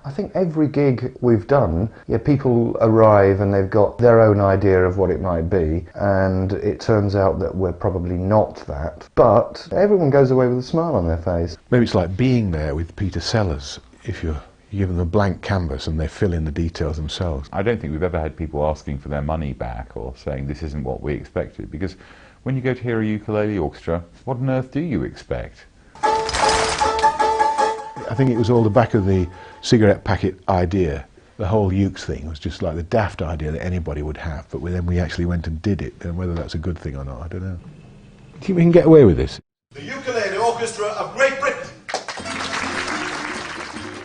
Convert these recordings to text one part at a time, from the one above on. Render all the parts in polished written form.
I think every gig we've done, people arrive and they've got their own idea of what it might be, and it turns out that we're probably not that, but everyone goes away with a smile on their face. Maybe it's like being there with Peter Sellers. If you give them a blank canvas and they fill in the details themselves. I don't think we've ever had people asking for their money back or saying this isn't what we expected, because when you go to hear a ukulele orchestra, what on earth do you expect? I think it was all the back of the cigarette packet idea. The whole ukes thing was just like the daft idea that anybody would have, but then we actually went and did it, and whether that's a good thing or not, I don't know. Do you think we can get away with this? The Ukulele Orchestra of Great Britain.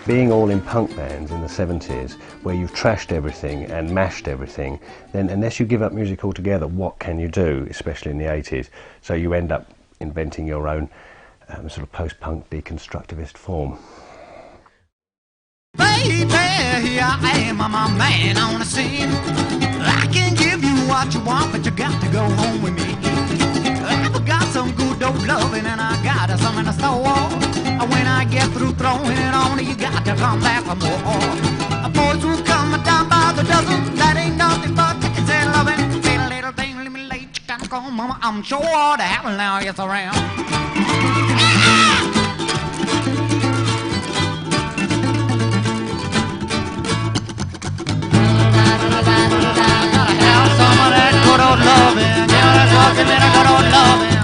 Being all in punk bands in the 70s, where you've trashed everything and mashed everything, then unless you give up music altogether, what can you do, especially in the 80s? So you end up inventing your own sort of post-punk deconstructivist form. Baby, here I am, I'm a man on the scene. I can give you what you want, but you got to go home with me. I've got some good old loving and I got some in the store. When I get through throwing it on, you got to come back for more. Boys who come down by the dozen, that ain't nothing but tickets and loving. Say a little thing, let me late, you gotta go, mama. I'm sure to have it now, yes I am. Some of that good old loving, yeah, that's what give me the good old loving.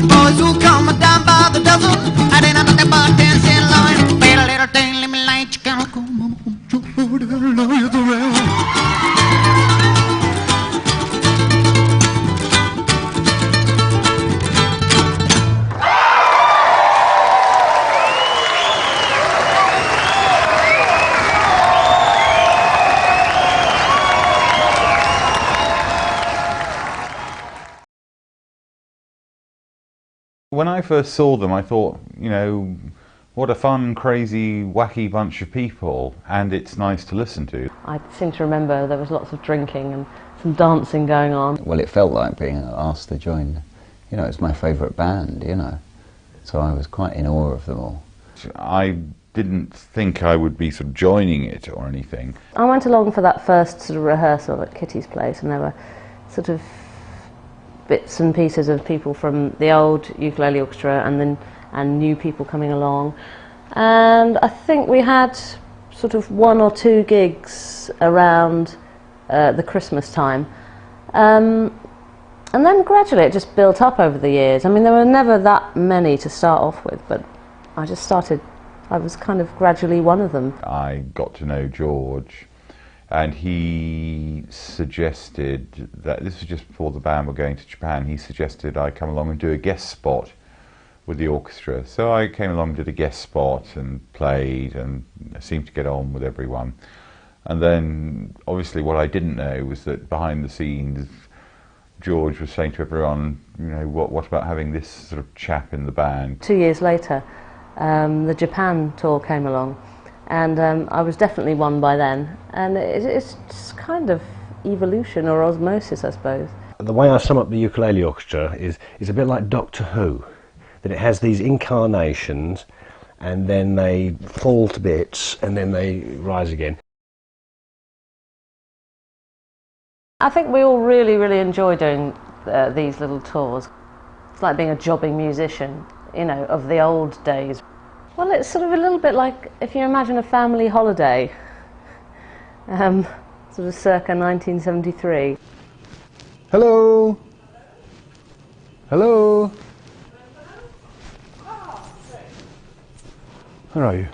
Boys who come down by the dozen, I didn't know nothing but dancing line. Wait a little thing, let me light you can go, mama, you know you're the real. When I first saw them, I thought, you know, what a fun, crazy, wacky bunch of people, and it's nice to listen to. I seem to remember there was lots of drinking and some dancing going on. Well, it felt like being asked to join, you know, it's my favourite band, you know, so I was quite in awe of them all. I didn't think I would be sort of joining it or anything. I went along for that first sort of rehearsal at Kitty's place, and there were sort of bits and pieces of people from the old ukulele orchestra and new people coming along, and I think we had sort of 1 or 2 gigs around the Christmas time, and then gradually it just built up over the years. I mean, there were never that many to start off with, but I was kind of gradually one of them. I got to know George, and he suggested that, this was just before the band were going to Japan, he suggested I come along and do a guest spot with the orchestra. So I came along and did a guest spot and played and seemed to get on with everyone. And then obviously what I didn't know was that behind the scenes George was saying to everyone, you know, what about having this sort of chap in the band? 2 years later, the Japan tour came along, and I was definitely one by then, and it's just kind of evolution or osmosis, I suppose. The way I sum up the Ukulele Orchestra is a bit like Doctor Who, that it has these incarnations and then they fall to bits and then they rise again. I think we all really enjoy doing these little tours. It's like being a jobbing musician, you know, of the old days. Well, it's sort of a little bit like if you imagine a family holiday, sort of circa 1973. Hello? Hello? Where are you?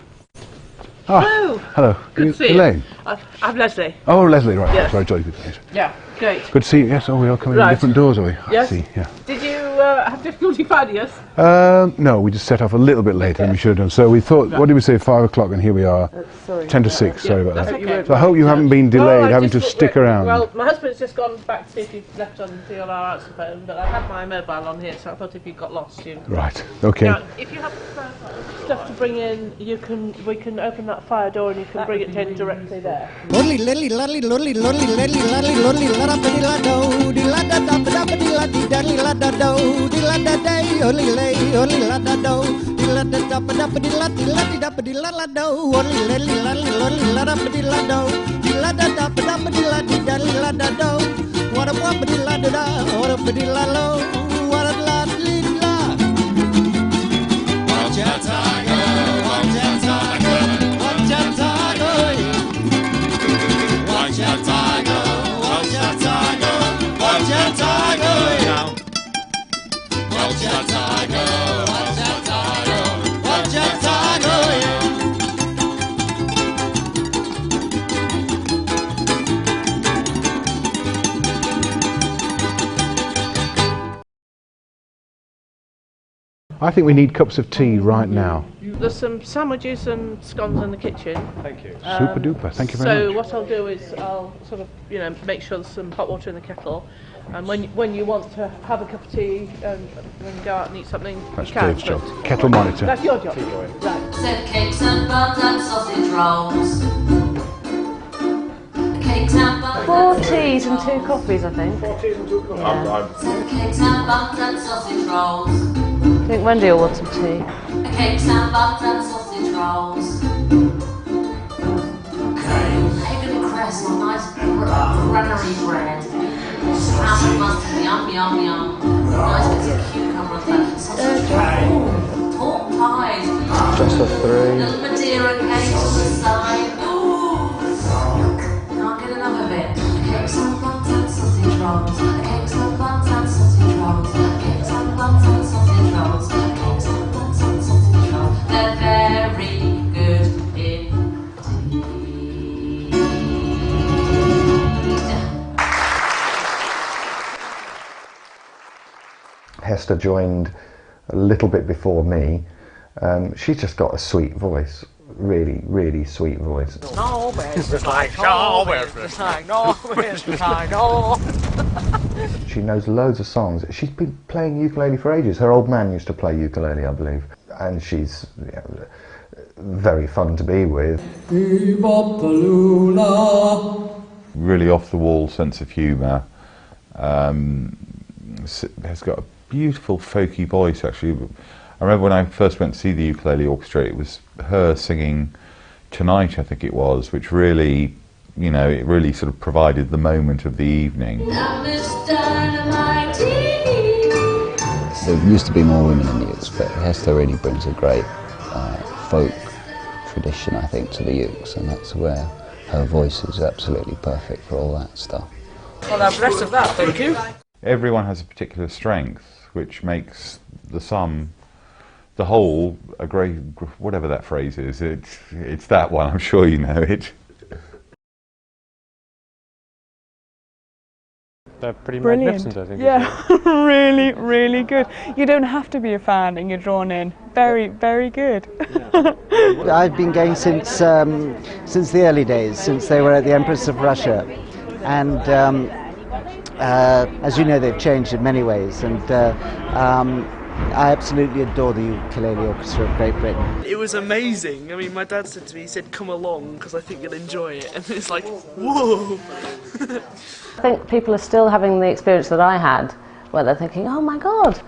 Ah, hello. Hello. Good to see you. Elaine? I'm Leslie. Oh, Leslie, right. Yes. Sorry, Jolly. Good. Yeah, great. Good to see you. Yes, oh, we are coming in different doors, are we? Yes. I see, yeah. Did you have difficulty finding us? No, we just set off a little bit later than we should have done. So we thought, what did we say, 5 o'clock, and here we are, 10 to 6, sorry about that. Okay. So I hope you haven't been delayed having to stick around. Well, my husband's just gone back to see if you've left on the answer phone, but I had my mobile on here, so I thought if you got lost, you... Right, okay. Now, if you have stuff to bring in, we can open that fire door and you can bring it in directly there. Lolly, lolly, lolly, lolly, lolly, lolly, lolly, lolly, la ba di la do, di la da da ba da ba di la di da li la da do, di la da day, lolly lay, lolly la da do, di la da da ba da ba di la ba di la la do, lolly lolly lolly lolly la da ba di la do, di la da da ba da ba di la di la da do, what a ba di la da da, what a ba di la lo, what a la li la. Watch out, tiger, watch out, tiger, watch out, tiger. Watch out, tiger, watch out, tiger, watch out, tiger. Watch out, tiger, watch out, tiger, watch out, tiger. I think we need cups of tea right now. There's some sandwiches and scones in the kitchen. Thank you. Super duper, thank you very So much. what I'll do is I'll sort of, make sure there's some hot water in the kettle, and when you want to have a cup of tea and go out and eat something, That's you can. Dave's job. Kettle monitor. That's your job. Right. Said cakes and buns and sausage rolls. Cakes and buns. 4 teas and 2 coffees, I think. 4 teas and 2 coffees. Yeah. Said cakes and buns and sausage rolls. I think Wendy will want some tea. Cakes and buns and sausage rolls. Egg and cress on nice granary bread. Salmon mustard, yum, yum, yum. Nice bits of cucumber and sausage roll. Pork pies. Just a 3. Little Madeira cakes on the side. Ooh! Can't get enough of it. Cakes and buns and sausage rolls. Cakes and buns and sausage rolls. Cakes and buns and sausage rolls. Cakes and buns and sausage rolls. They're very good indeed. Hester joined a little bit before me. She's just got a sweet voice, really, really sweet voice. No, it's like no, it's like no, it's like no. She knows loads of songs. She's been playing ukulele for ages. Her old man used to play ukulele, I believe, and she's very fun to be with. Really off the wall sense of humour. Has got a beautiful folky voice actually. I remember when I first went to see the Ukulele Orchestra, it was her singing Tonight, I think it was, which really, it really sort of provided the moment of the evening. There used to be more women in the Ukes, but Hester really brings a great folk tradition, I think, to the Ukes, and that's where her voice is absolutely perfect for all that stuff. Well, I'm blessed of that, thank you. Everyone has a particular strength, which makes the sum, the whole, a great, whatever that phrase is, it's that one, I'm sure you know it. They're pretty Brilliant. magnificent, I think. Yeah, really, really good. You don't have to be a fan and you're drawn in. Very, very good. I've been going since the early days, since they were at the Empress of Russia, and as you know, they've changed in many ways, and I absolutely adore the Ukulele Orchestra of Great Britain. It was amazing. I mean, my dad said to me, he said, come along, because I think you'll enjoy it. And it's like, whoa! I think people are still having the experience that I had, where they're thinking, oh my God,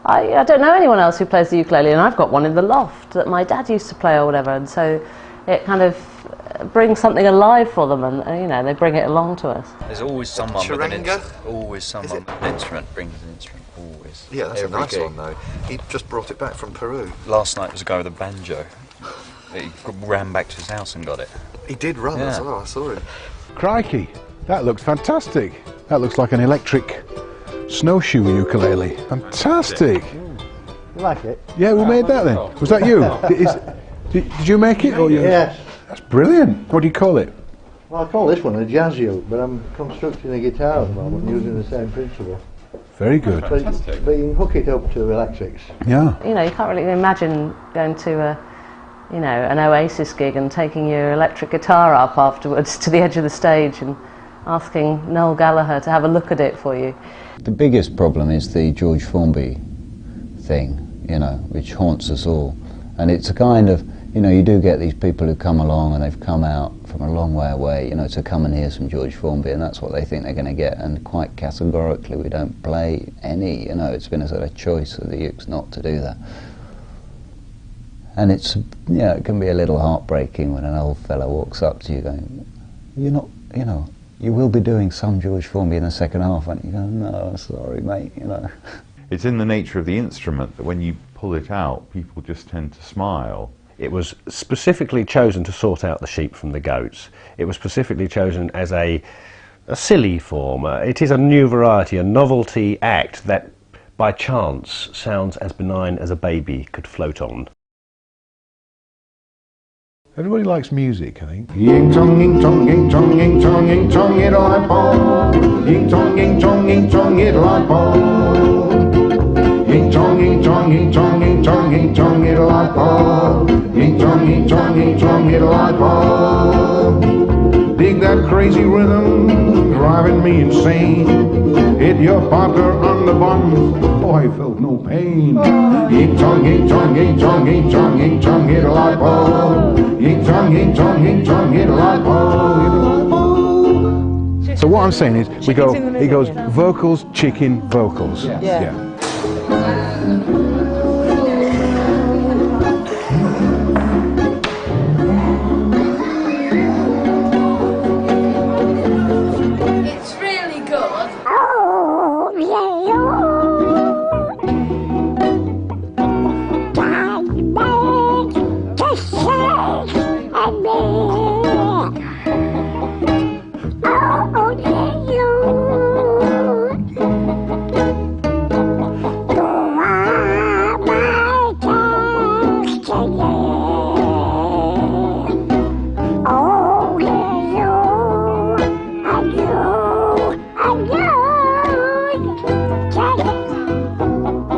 I don't know anyone else who plays the ukulele, and I've got one in the loft that my dad used to play or whatever, and so it kind of brings something alive for them, and they bring it along to us. There's always someone with an instrument. Always someone with an instrument brings an instrument. Always. Yeah, that's Every a nice gig. one though. He just brought it back from Peru. Last night was a guy with a banjo. He ran back to his house and got it. He did run as well, I saw him. Crikey, that looks fantastic. That looks like an electric snowshoe ukulele. Fantastic. You like it? Yeah, who made that then? Was that you? Did you make it? Or you? Yes. That's brilliant. What do you call it? Well, I call this one a jazz uke, but I'm constructing a guitar at the moment using the same principle. Very good. But you can hook it up to electrics. Yeah. You know, you can't really imagine going to an Oasis gig and taking your electric guitar up afterwards to the edge of the stage and asking Noel Gallagher to have a look at it for you. The biggest problem is the George Formby thing, you know, which haunts us all. And it's a kind of, you know, you do get these people who come along and they've come out from a long way away, you know, to come and hear some George Formby, and that's what they think they're going to get. And quite categorically, we don't play any, you know, it's been a sort of choice of the Ukes not to do that. And it's, you know, it can be a little heartbreaking when an old fellow walks up to you going, you're not, you know, you will be doing some George Formby in the second half, and you go, no, sorry, mate, you know. It's in the nature of the instrument that when you pull it out, people just tend to smile. It was specifically chosen to sort out the sheep from the goats. It was specifically chosen as a silly form. It is a new variety, a novelty act that by chance sounds as benign as a baby could float on. Everybody likes music, I think. Ying tong, ying tong, ying tong, ying tong, ying tong, it like ball. Ying tong, ying tong, ying tong, it like ball. Ying tong, ying tong, ying tong, ying tong, ying tong, it like ball. Ying tong, ying tong, ying tong, it like ball. Dig that crazy rhythm, driving me insane. Hit your partner on the bum, boy, felt no pain. Ying tong, ying tong, ying tong, ying tong, ying tong, it like ball. Ying tong, ying tong, ying tong, it like ball. So what I'm saying is, we go, it goes vocals, chicken, vocals. Yeah. It's really good. Oh,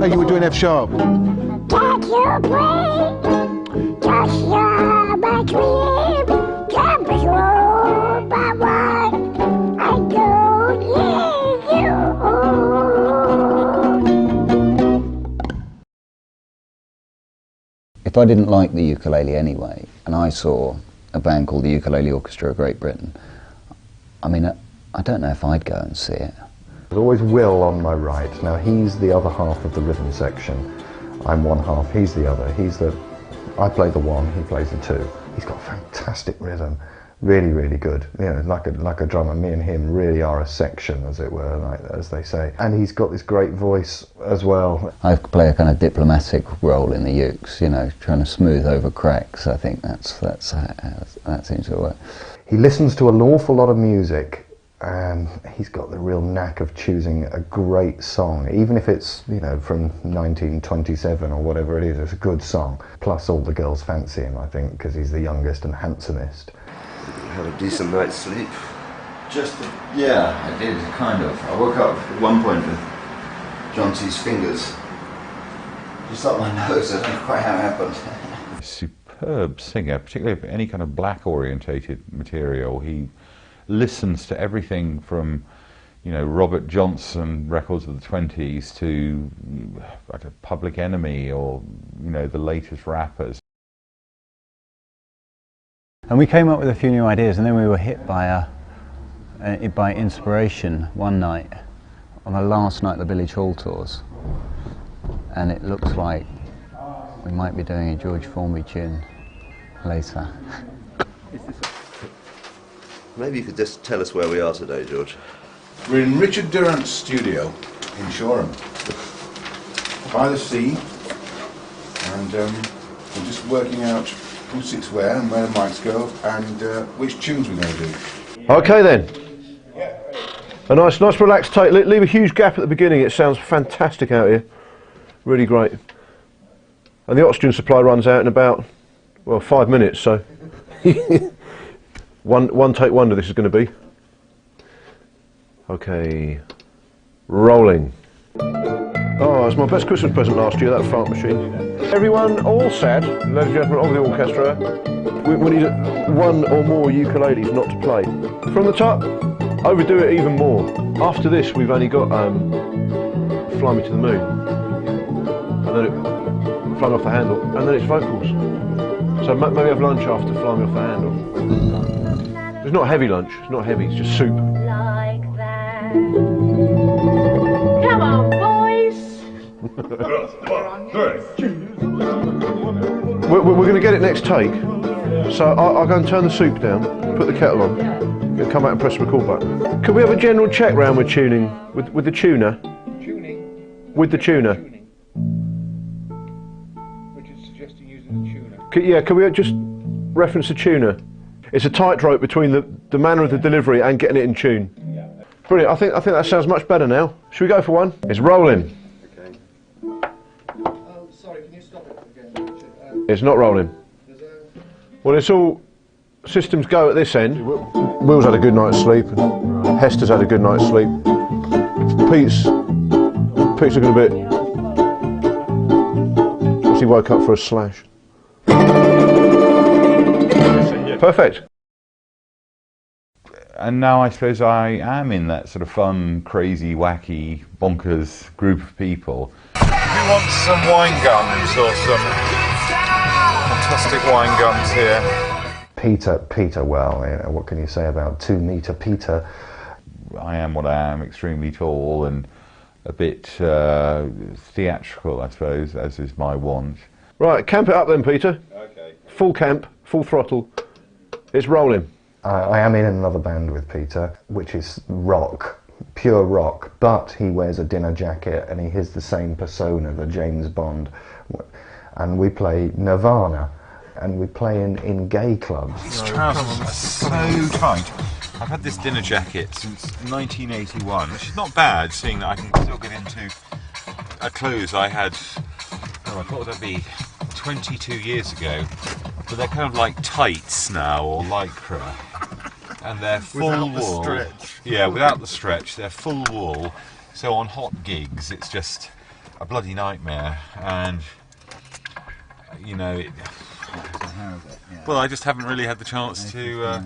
you were doing F sharp. If I didn't like the ukulele anyway, and I saw a band called the Ukulele Orchestra of Great Britain, I mean, I don't know if I'd go and see it. There's always Will on my right. Now he's the other half of the rhythm section. I'm one half, he's the other. I play the one, he plays the two. He's got fantastic rhythm, really, really good. You know, like a drummer. Me and him really are a section, as it were, like, as they say. And he's got this great voice as well. I play a kind of diplomatic role in the Ukes, you know, trying to smooth over cracks. I think that seems to work. He listens to an awful lot of music, and he's got the real knack of choosing a great song, even if it's, you know, from 1927 or whatever it is. It's a good song. Plus all the girls fancy him, I think, because he's the youngest and handsomest. Had a decent night's sleep. Yeah, I did, kind of. I woke up at one point with Jonty's fingers just up my nose. I don't know quite how it happened. Superb singer, particularly any kind of black orientated material. He listens to everything from, you know, Robert Johnson records of the 20s to Public Enemy, or, you know, the latest rappers. And we came up with a few new ideas, and then we were hit by inspiration one night on the last night of the Village Hall tours, and it looks like we might be doing a George Formby tune later. Maybe you could just tell us where we are today, George. We're in Richard Durrant's studio in Shoreham, by the sea, and we're just working out who sits where and where the mics go, and which tunes we're going to do. Okay then. A nice relaxed take. Leave a huge gap at the beginning. It sounds fantastic out here. Really great. And the oxygen supply runs out in about, well, 5 minutes, so one take wonder this is going to be. Okay, rolling. Oh, it's my best Christmas present last year, that fart machine. Everyone, all said, ladies and gentlemen of the orchestra, we need one or more ukuleles not to play. From the top, overdo it even more. After this, we've only got Fly Me to the Moon, and then Fly Me Off the Handle, and then it's vocals. So maybe have lunch after Fly Me Off the Handle. It's not heavy lunch, it's not heavy, it's just soup. Like that. Come on, boys. We're going to get it next take, so I'll go and turn the soup down, put the kettle on, and come out and press the record button. Could we have a general check round with tuning, with the tuner? Tuning? With the tuner. Richard's suggesting using the tuner. Could we just reference the tuner? It's a tightrope between the manner of the delivery and getting it in tune. Yeah. Brilliant, I think that sounds much better now. Should we go for one? It's rolling. Okay. Oh, sorry, can you stop it again, Richard? It's not rolling. Well, it's all systems go at this end. Will's had a good night's sleep. Hester's had a good night's sleep. Pete's looking a bit. He woke up for a slash. Perfect. And now I suppose I am in that sort of fun, crazy, wacky, bonkers group of people. Who wants some wine gums or some fantastic wine gums here? Peter, well, you know, what can you say about 2 metre Peter? I am what I am, extremely tall and a bit theatrical, I suppose, as is my want. Right, camp it up then, Peter. Okay. Full camp, full throttle. It's rolling. I am in another band with Peter, which is rock, pure rock, but he wears a dinner jacket and he has the same persona, the James Bond. And we play Nirvana, and we play in gay clubs. These trousers are so tight. I've had this dinner jacket since 1981, which is not bad, seeing that I can still get into clothes I had, what would that be, 22 years ago. But they're kind of like tights now, or lycra, and they're full wool. Without the stretch. Yeah, without the stretch, they're full wool. So on hot gigs, it's just a bloody nightmare. And you know, well, I just haven't really had the chance to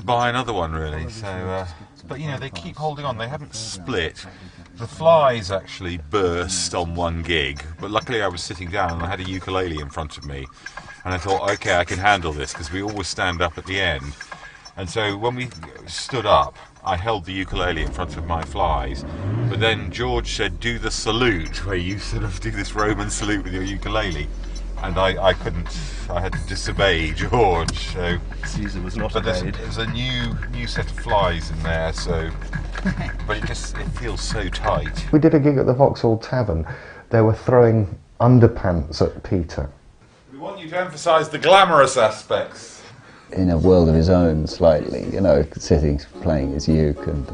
buy another one, really. So, but you know, they keep holding on. They haven't split. The flies actually burst on one gig, but luckily I was sitting down and I had a ukulele in front of me. And I thought, okay, I can handle this, because we always stand up at the end. And so when we stood up, I held the ukulele in front of my flies. But then George said, do the salute, where you sort of do this Roman salute with your ukulele. And I couldn't, I had to disobey George. So Caesar was not but obeyed. there's a new set of flies in there, so... But it feels so tight. We did a gig at the Vauxhall Tavern. They were throwing underpants at Peter. We want you to emphasise the glamorous aspects. In a world of his own, slightly, you know, sitting, playing his uke and,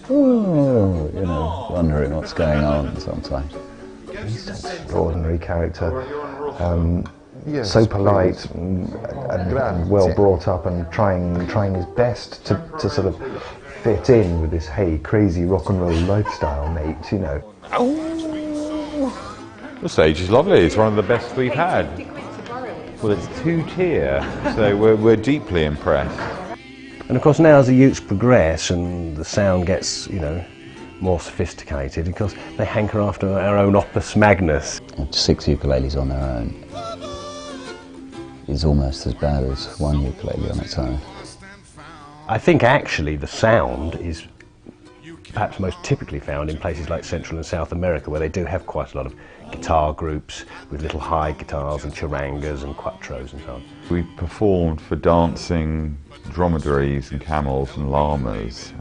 you know, wondering what's going on sometimes. He's an extraordinary character, so polite and well brought up, and trying his best to sort of fit in with this, hey, crazy rock and roll lifestyle, mate, you know. The stage is lovely. It's one of the best we've had. Well, it's 2-tier, so we're deeply impressed. And of course, now as the ukes progress and the sound gets, you know, more sophisticated, because they hanker after our own opus magnus. 6 ukuleles on their own is almost as bad as 1 ukulele on its own. I think actually the sound is perhaps most typically found in places like Central and South America, where they do have quite a lot of guitar groups with little high guitars and charangas and quattros and so on. We performed for dancing dromedaries and camels and llamas.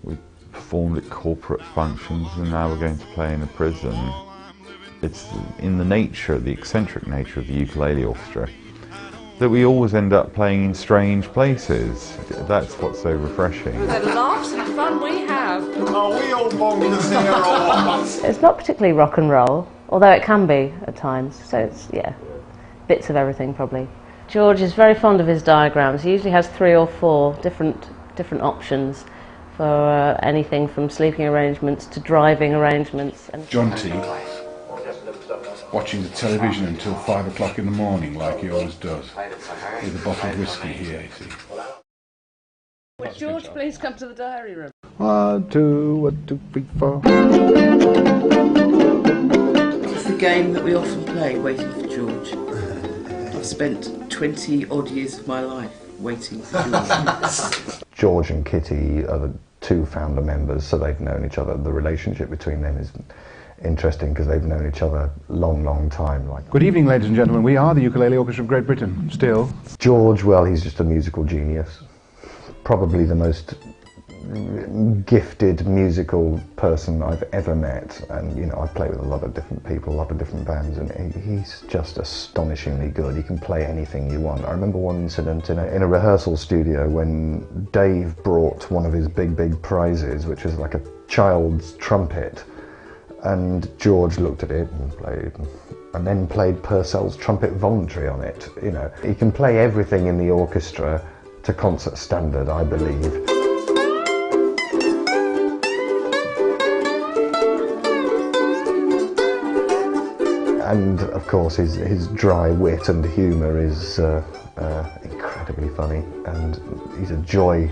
We performed at corporate functions, and now we're going to play in a prison. It's in the nature, the eccentric nature of the Ukulele Orchestra, that we always end up playing in strange places. That's what's so refreshing. The laughs and fun we have. Are we all bonkers here or what? It's not particularly rock and roll, although it can be at times, so it's, yeah, bits of everything probably. George is very fond of his diagrams. He usually has 3 or 4 different options for anything from sleeping arrangements to driving arrangements. And Jonty, watching the television until 5 o'clock in the morning, like he always does, with a bottle of whiskey here, you see. Would George please come to the diary room? 1, 2, 3, 4. It's the game that we often play, waiting for George. I've spent 20 odd years of my life waiting for George. George and Kitty are the two founder members, so they've known each other. The relationship between them is interesting because they've known each other long time. Good evening, ladies and gentlemen. We are the Ukulele Orchestra of Great Britain, still. George, well, he's just a musical genius. Probably the most gifted musical person I've ever met, and you know, I play with a lot of different people, a lot of different bands, and he's just astonishingly good. He can play anything you want. I remember one incident in a rehearsal studio when Dave brought one of his big prizes, which was like a child's trumpet, and George looked at it and played, and then played Purcell's Trumpet Voluntary on it. You know, he can play everything in the orchestra to concert standard, I believe. And of course his dry wit and humour is incredibly funny, and he's a joy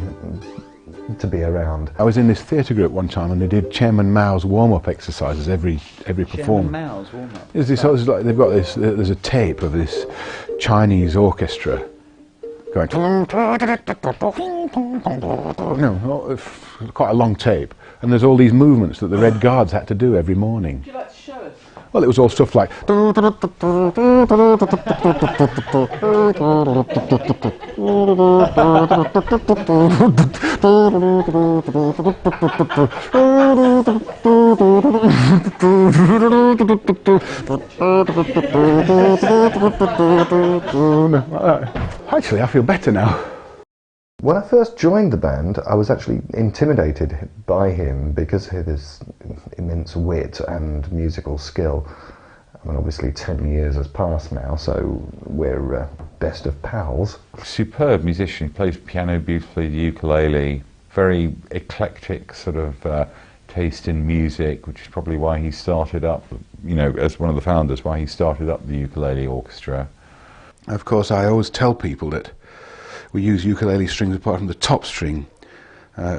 to be around. I was in this theatre group one time and they did Chairman Mao's warm-up exercises every performance. Chairman Mao's warm-up? There's this, like, they've got this, there's a tape of this Chinese orchestra going, no, quite a long tape, and there's all these movements that the Red Guards had to do every morning. Would you like to show us? Well, it was all stuff like actually, I feel better now. When I first joined the band, I was actually intimidated by him because of his immense wit and musical skill. I mean, obviously 10 years has passed now, so we're best of pals. Superb musician, he plays piano beautifully, the ukulele, very eclectic sort of taste in music, which is probably why he started up, you know, as one of the founders, why he started up the Ukulele Orchestra. Of course, I always tell people that we use ukulele strings apart from the top string,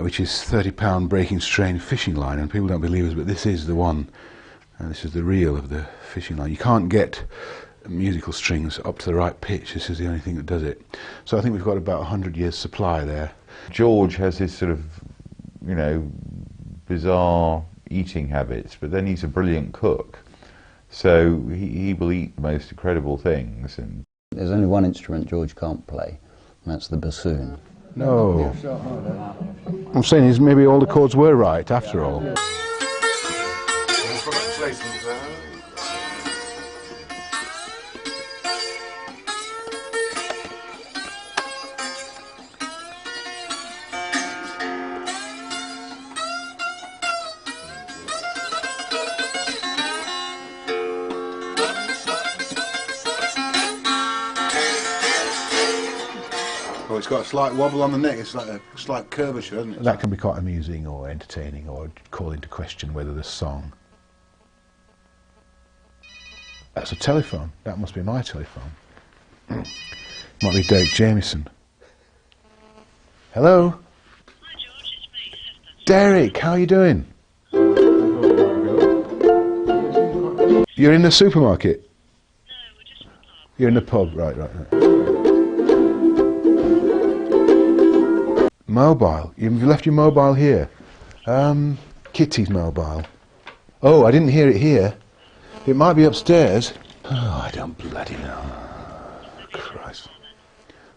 which is £30 breaking strain fishing line, and people don't believe us, but this is the one, and this is the reel of the fishing line. You can't get musical strings up to the right pitch. This is the only thing that does it. So I think we've got about 100 years supply there. George has his sort of, you know, bizarre eating habits, but then he's a brilliant cook, so he will eat the most incredible things. And there's only one instrument George can't play, and that's the bassoon. No. I'm saying is maybe all the chords were right after all. Oh, it's got a slight wobble on the neck, it's like a slight curvature, isn't it? That can be quite amusing or entertaining or call into question whether the song. That's a telephone. That must be my telephone. Might be Derek Jameson. Hello? Hi George, it's me, Hester. Derek, how are you doing? You're in the supermarket? No, we're just in the pub. You're in the pub, right. Mobile. You've left your mobile here. Kitty's mobile. Oh, I didn't hear it here. It might be upstairs. Oh, I don't bloody know. Christ.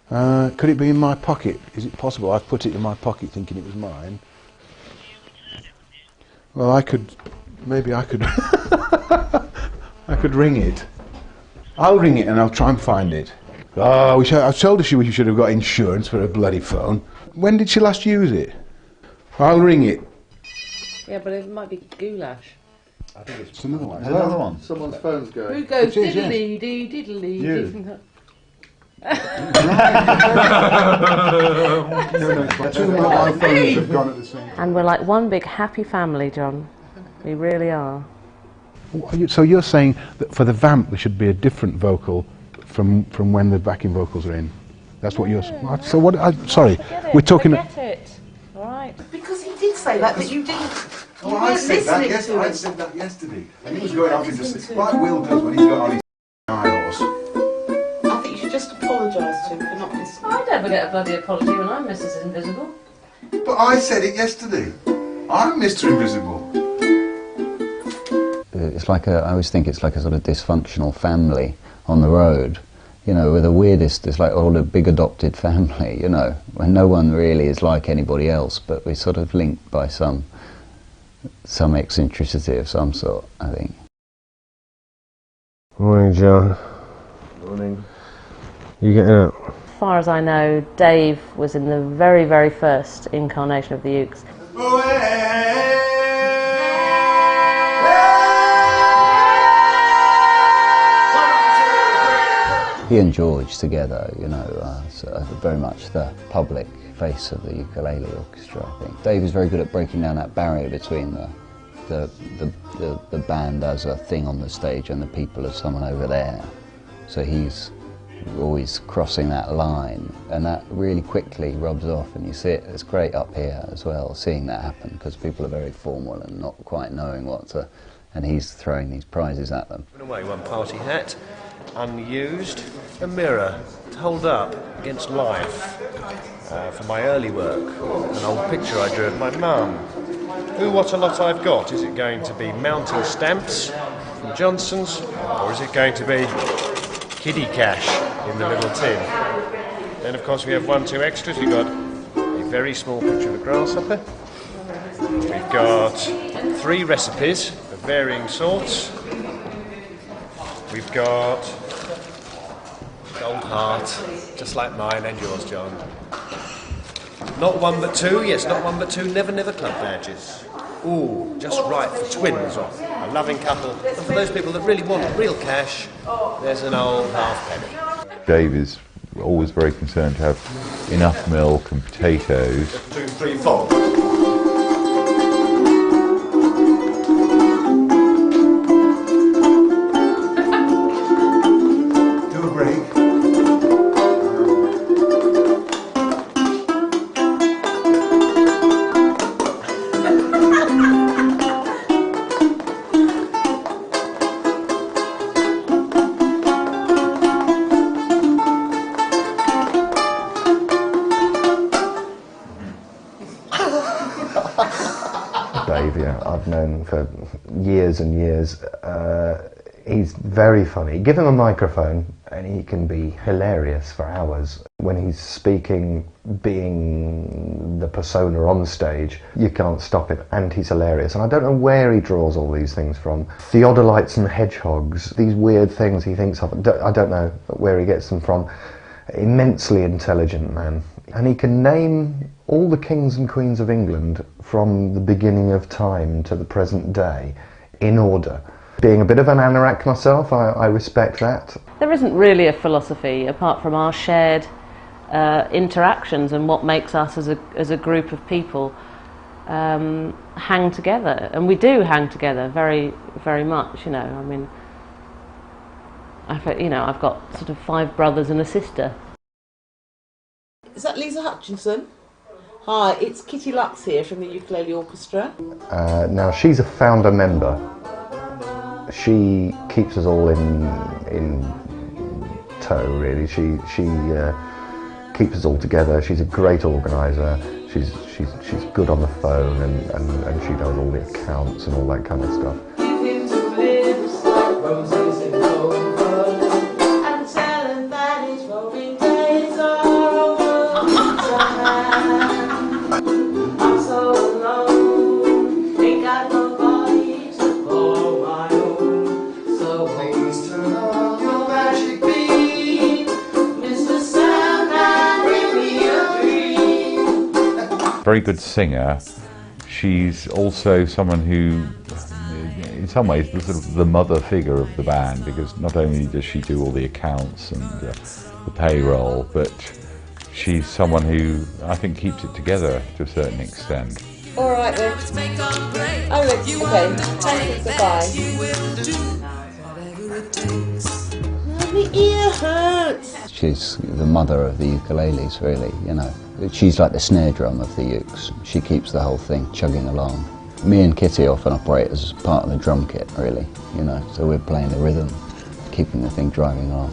Could it be in my pocket? Is it possible I've put it in my pocket thinking it was mine? Well, maybe I could I could ring it. I'll ring it and I'll try and find it. Oh, I told her we should have got insurance for a bloody phone. When did she last use it? I'll ring it. Yeah, but it might be goulash. I think it's another one. Another one. Someone's phone's going. Who goes It is, diddly dee diddly? You. dee? Two mobile phones have gone at the same time. And we're like one big happy family, John. We really are. So you're saying that for the vamp there should be a different vocal from when the backing vocals are in? That's what you're saying? So what, sorry, we're talking... Forget it. All right. Because he did say that, but you didn't. You Oh, I weren't said that. listening Yes, to I him. said that yesterday, and he was going off into sleep. Like Will does when he's got on his high horse. I think you should just apologise to him for not listening. I never get a bloody apology when I'm Mrs. Invisible. But I said it yesterday. I'm Mr. Invisible. It's like I always think it's like a sort of dysfunctional family on the road, you know, with the weirdest, it's like all a big adopted family, you know, when no one really is like anybody else, but we're sort of linked by some eccentricity of some sort, I think. Morning, John. Morning. You getting up? As far as I know, Dave was in the very, very first incarnation of the Ukes. He and George together, you know, so very much the public face of the Ukulele Orchestra, I think. Dave is very good at breaking down that barrier between the band as a thing on the stage and the people as someone over there. So he's always crossing that line, and that really quickly rubs off, and you see it. It's great up here as well, seeing that happen, because people are very formal and not quite knowing what to, and he's throwing these prizes at them. Put away one party hat, unused, a mirror to hold up against life for my early work, an old picture I drew of my mum. Ooh, what a lot I've got. Is it going to be mounting stamps from Johnson's, or is it going to be kiddie cash in the little tin? Then of course we have 2 extras. We've got a very small picture of a grasshopper. We've got 3 recipes of varying sorts. We've got gold heart, just like mine and yours, John. Not 1 but 2, yes, not 1 but 2 Never Never Club badges. Ooh, just right for twins or a loving couple. And for those people that really want real cash, there's an old halfpenny. Dave is always very concerned to have enough milk and potatoes. 2, 3, 4. Do a break. Dave, yeah, I've known for years and years. He's very funny. Give him a microphone and he can be hilarious for hours. When he's speaking, being the persona on stage, you can't stop it, and he's hilarious. And I don't know where he draws all these things from. Theodolites and hedgehogs, these weird things he thinks of. I don't know where he gets them from. Immensely intelligent man. And he can name all the kings and queens of England from the beginning of time to the present day in order. Being a bit of an anorak myself, I respect that. There isn't really a philosophy apart from our shared interactions and what makes us as a group of people hang together. And we do hang together very, very much, you know. I mean, I've got sort of 5 brothers and a sister. Is that Leisa Hutchinson? Hi, it's Kitty Lux here from the Ukulele Orchestra. Now, she's a founder member. She keeps us all in tow, really. She keeps us all together. She's a great organiser. She's good on the phone, and she does all the accounts and all that kind of stuff. Very good singer. She's also someone who in some ways the sort of the mother figure of the band, because not only does she do all the accounts and the payroll, but she's someone who I think keeps it together to a certain extent. All right then. Oh, okay. Thanks, goodbye. My ear hurts. She's the mother of the ukuleles, really, you know. She's like the snare drum of the ukes. She keeps the whole thing chugging along. Me and Kitty often operate as part of the drum kit, really, you know, so we're playing the rhythm, keeping the thing driving along.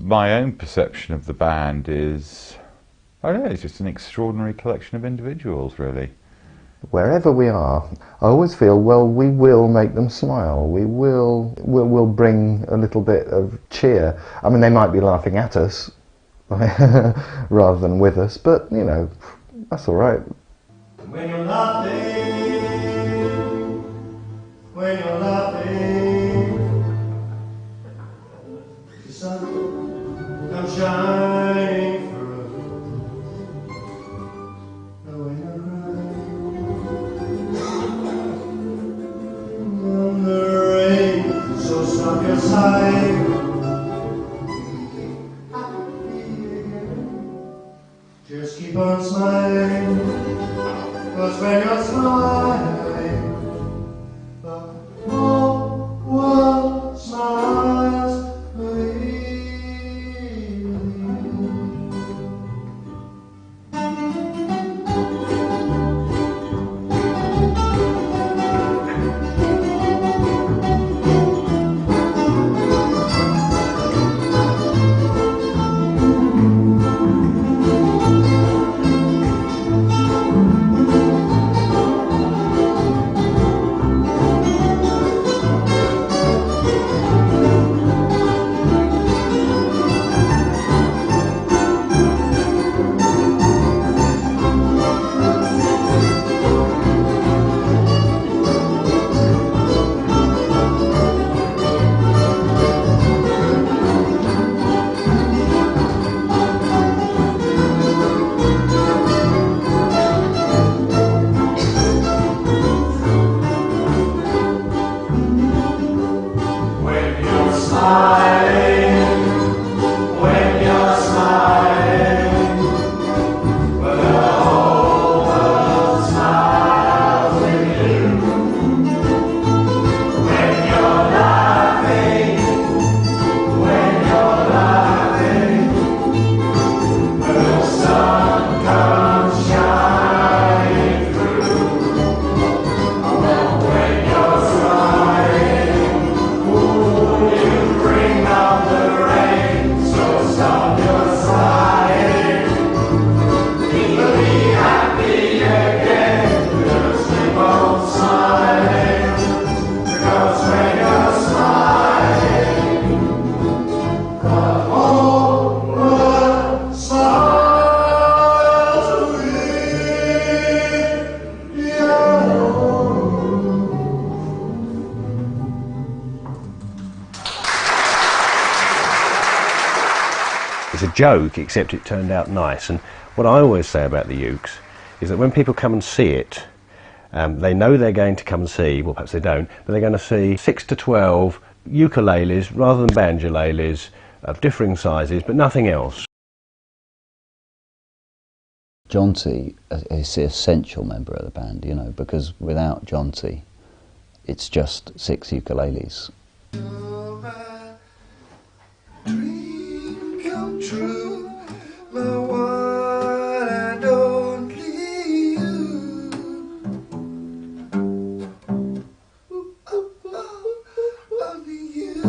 My own perception of the band is, I don't know, it's just an extraordinary collection of individuals, really. Wherever we are, I always feel, well, we will make them smile. We'll bring a little bit of cheer. I mean, they might be laughing at us rather than with us, but, you know, that's all right. When you're laughing, the sun comes shining through. And when you're crying, the rain, so stop your sighing. Just keep on smiling, 'cause when you're smiling, the whole world smiles with you. It's a joke, except it turned out nice. And what I always say about the ukes is that when people come and see it, they know they're going to come and see, well perhaps they don't, but they're going to see 6 to 12 ukuleles rather than banjolales of differing sizes, but nothing else. Jonty is the essential member of the band, you know, because without Jonty, it's just 6 ukuleles. Come true, my one and only you. Only you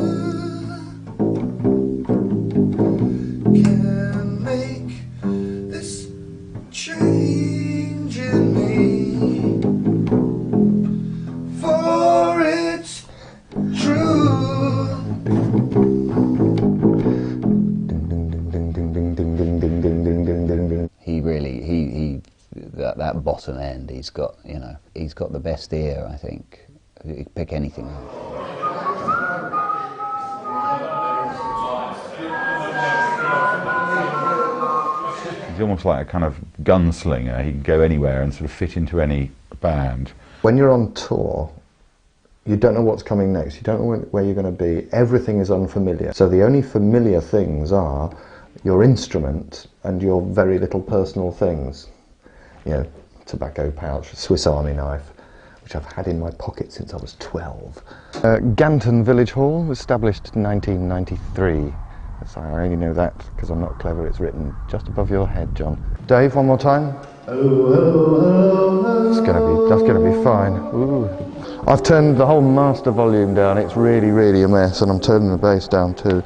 can make this change in me, for it's true. That bottom end, he's got, you know, he's got the best ear, I think. You could pick anything up. He's almost like a kind of gunslinger. He can go anywhere and sort of fit into any band. When you're on tour, You don't know what's coming next. You don't know where you're going to be. Everything is unfamiliar. So the only familiar things are your instrument and your very little personal things. You know, tobacco pouch, Swiss Army knife, which I've had in my pocket since I was 12. Ganton Village Hall was established in 1993. So I only know that because I'm not clever. It's written just above your head, John. Dave, one more time. That's gonna be fine. Ooh. I've turned the whole master volume down. It's really, really a mess, and I'm turning the bass down too.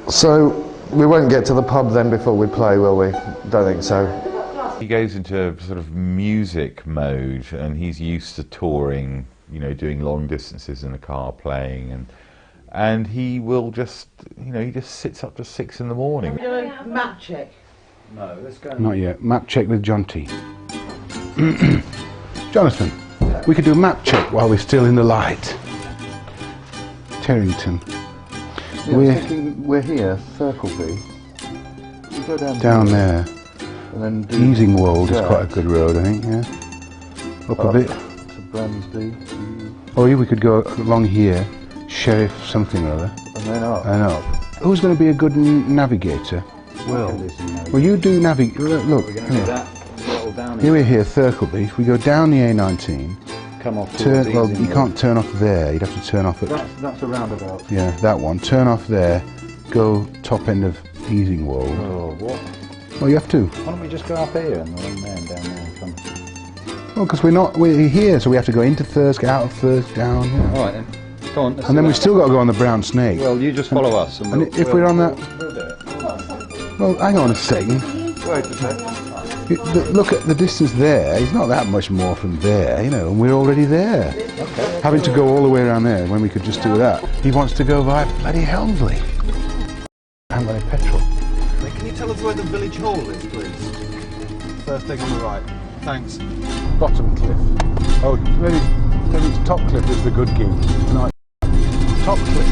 So we won't get to the pub then before we play, will we? Don't think so. He goes into sort of music mode, and he's used to touring, you know, doing long distances in the car, playing, and he will just, you know, he just sits up to 6 in the morning. Doing a map check. No, let's go. Not yet. Map check with Jonty. Jonathan, we could do a map check while we're still in the light. Terrington. Yeah, we're here, Thirlby. We go down there. And then Easingwold is quite a good road, I think, yeah. Up a bit. To Bransby. Or we could go along here, Sheriff something or other. And then up. And up. Who's going to be a good navigator? Will. Well, you do navigate. Look, here we're here, Thirlby. We go down the A19. Come off. Well, you can't turn off there. You'd have to turn off at. That's a roundabout. Yeah, that one. Turn off there. Go top end of Easingwold. Oh, what? Well, you have to. Why don't we just go up here and then there and down there and come? Well, because we're here, so we have to go into Thirsk, out of Thirsk, down. You know. All right then. Go on. And then we've still got to go on the Brown Snake. Well, you just follow us. And if we're on that. We'll do it. Well, hang on a second. Wait a second. Look at the distance there. It's not that much more from there, you know, and we're already there. Okay. Having to go all the way around there when we could just do that. He wants to go via bloody Helmsley. I haven't got any petrol. Can you tell us where the village hall is, please? First thing on the right. Thanks. Bottom cliff. Oh, maybe top cliff is the good gig. No, top cliff.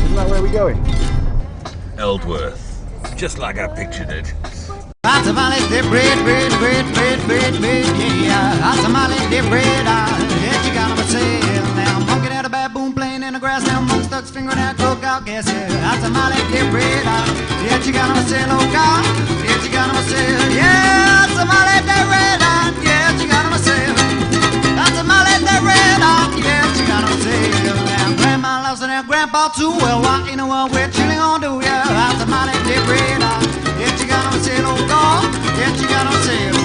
Isn't that where we're going? Eldworth. Just like I pictured it. Hot tamales, dip bread, yeah. Hot tamales, dip bread, yeah, you got 'em for sale. Now I'm honking at a baboon playing in the grass. Now monk stuck's fingering out coke out gas, yeah. Hot tamales, dip bread, yeah, you got 'em for sale, oh God, yeah, you got 'em for sale, yeah. Hot tamales, dip bread, yeah, you got 'em for sale. Hot tamales, dip bread, yeah, you got 'em for sale. Now Grandma loves it, and Grandpa too. Well, what you know what we're chilling on do, yeah. Hot tamales, dip bread, yeah, you got 'em for sale, oh God, yeah, you got 'em for sale.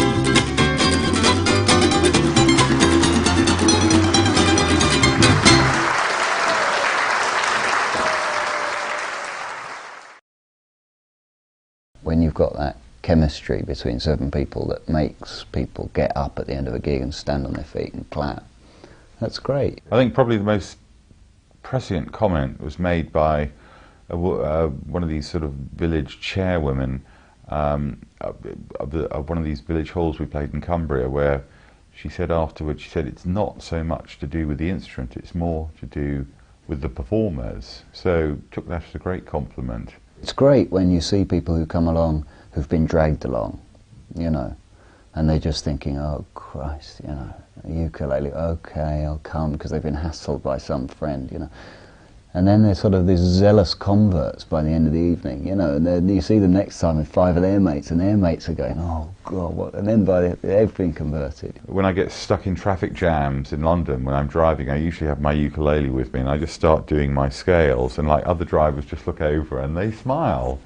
When you've got that chemistry between certain people that makes people get up at the end of a gig and stand on their feet and clap, that's great. I think probably the most prescient comment was made by one of these sort of village chairwomen of one of these village halls we played in Cumbria, where she said afterwards, she said it's not so much to do with the instrument, it's more to do with the performers. So took that as a great compliment. It's great when you see people who come along who've been dragged along, you know, and they're just thinking, oh Christ, you know, ukulele, okay, I'll come, because they've been hassled by some friend, you know. And then they're sort of these zealous converts by the end of the evening, you know, and then you see them next time with 5 of their mates, and their mates are going, oh God, what? And then they've been converted. When I get stuck in traffic jams in London, when I'm driving, I usually have my ukulele with me, and I just start doing my scales, and like other drivers just look over and they smile.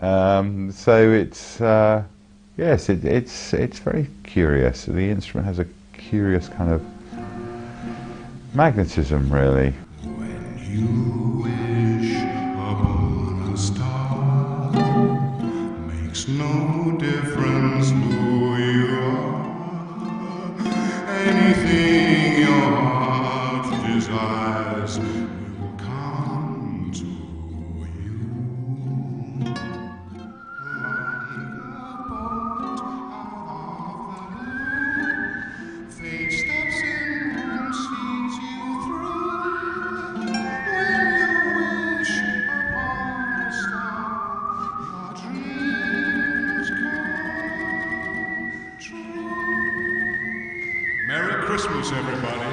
So it's, yes, it's very curious. The instrument has a curious kind of magnetism, really. You wish upon a star, makes no difference who you are. Anything your heart desires will come to you. Fate steps in and sees you through. Merry Christmas, everybody.